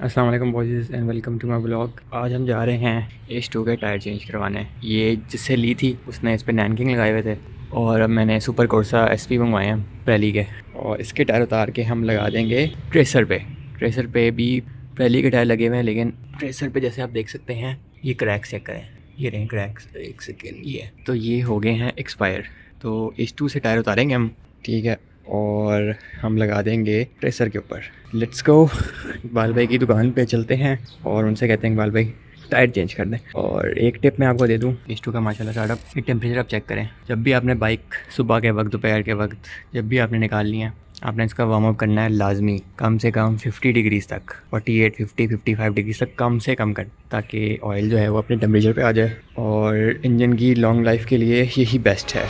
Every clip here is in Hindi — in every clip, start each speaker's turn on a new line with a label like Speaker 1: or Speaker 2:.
Speaker 1: अस्सलाम वालेकुम boys and welcome to my blog. आज हम जा रहे हैं H2 के टायर चेंज करवाने। ये जिससे ली थी उसने इस पे नैनकिंग लगाए हुए थे और अब मैंने सुपर कोर्सा SP मंगवाए हैं Pirelli के, और इसके टायर उतार के हम लगा देंगे ट्रेसर पे भी Pirelli के टायर लगे हुए हैं, लेकिन ट्रेसर पे जैसे आप देख सकते हैं ये क्रैक्स चेक करें, ये रहे क्रैक्स, एक सेकेंड, ये तो ये हो गए हैं एक्सपायर। तो H2 से टायर उतारेंगे हम, ठीक है, और हम लगा देंगे ट्रेसर के ऊपर। Let's go. इकबाल भाई की दुकान पे चलते हैं और उनसे कहते हैं इकबाल भाई टायर चेंज कर दें। और एक टिप मैं आपको दे दूं, H2 का माशाल्लाह स्टार्टअप, ये टेम्परेचर आप चेक करें। जब भी आपने बाइक सुबह के वक्त, दोपहर के वक्त, जब भी आपने निकालनी है, आपने इसका वार्म अप करना है लाजमी, कम से कम 50 डिग्रीज़ तक, 48, 50, 55 डिग्रीज़ तक कम से कम कर, ताकि ऑयल जो है वो अपने टेम्परेचर पे आ जाए। और इंजन की लॉन्ग लाइफ के लिए यही बेस्ट है।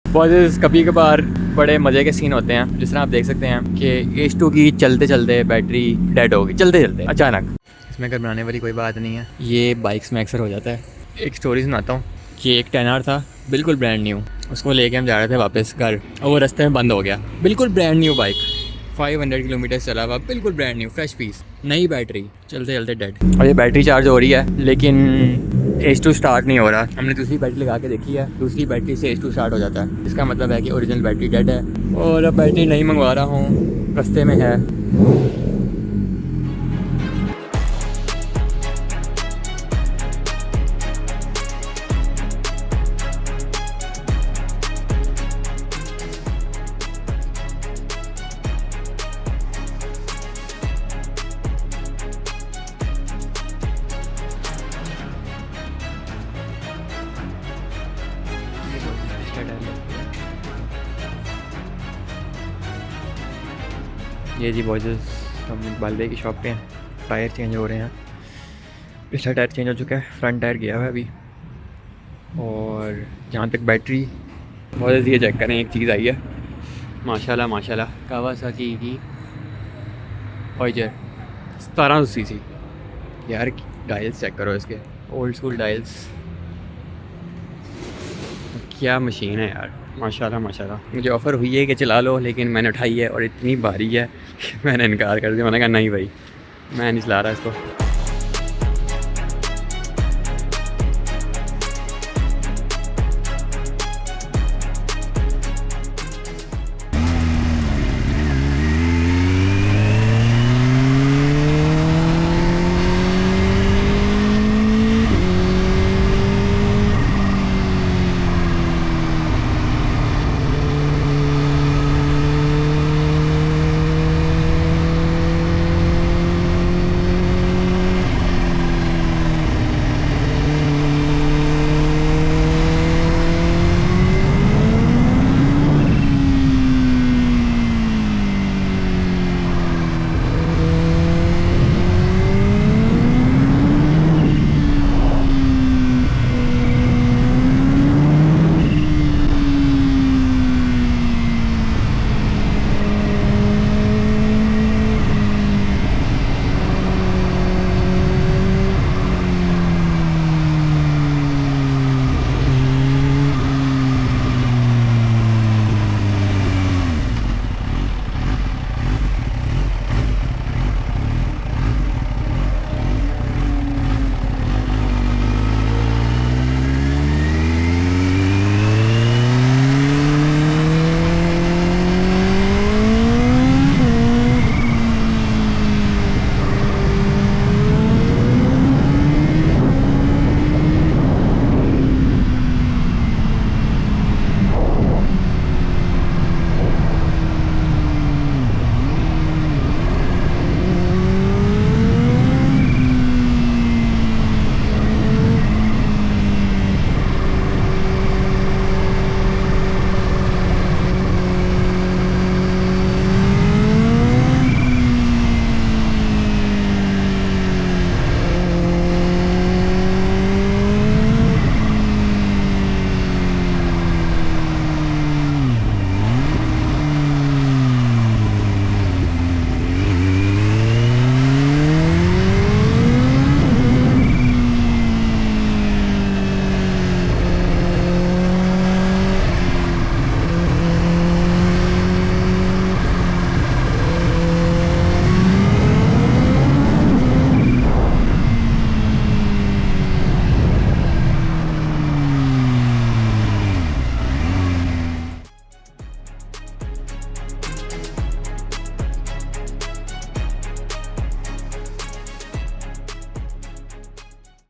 Speaker 1: बॉयज़ कभी कभार बड़े मज़े के सीन होते हैं, जिस तरह आप देख सकते हैं कि H2 की चलते चलते बैटरी डेड हो गई, चलते चलते अचानक। इसमें घबराने वाली कोई बात नहीं है, ये बाइक्स में अक्सर हो जाता है। एक स्टोरी सुनाता हूँ कि एक 10R था, बिल्कुल ब्रांड न्यू, उसको लेके हम जा रहे थे वापस घर और वो रास्ते में बंद हो गया। बिल्कुल ब्रांड न्यू बाइक, 500 किलोमीटर चला हुआ, बिल्कुल ब्रांड न्यू फ्रेश पीस, नई बैटरी, चलते चलते डेड। और ये बैटरी चार्ज हो रही है लेकिन H2 स्टार्ट नहीं हो रहा। हमने दूसरी बैटरी लगा के देखी है, दूसरी बैटरी से H2 स्टार्ट हो जाता है। इसका मतलब है कि ओरिजिनल बैटरी डेड है। और अब बैटरी नहीं मंगवा रहा हूँ, रास्ते में है। ये जी बॉयज़, हम इकबाल भाई की शॉप पे हैं, टायर चेंज हो रहे हैं। पिछला टायर चेंज हो चुका है, फ्रंट टायर गया हुआ है अभी। और जहाँ तक बैटरी, बॉयज़ ये चेक करें, एक चीज़ आई है माशाल्लाह माशाल्लाह, कावासाकी की ऑयजर 1700 सीसी। यार डायल्स चेक करो इसके, ओल्ड स्कूल डायल्स, क्या मशीन है यार, माशाल्लाह माशाल्लाह। मुझे ऑफ़र हुई है कि चला लो, लेकिन मैंने उठाई है और इतनी भारी है कि मैंने इनकार कर दिया। मैंने कहा नहीं भाई, मैं नहीं चला रहा इसको।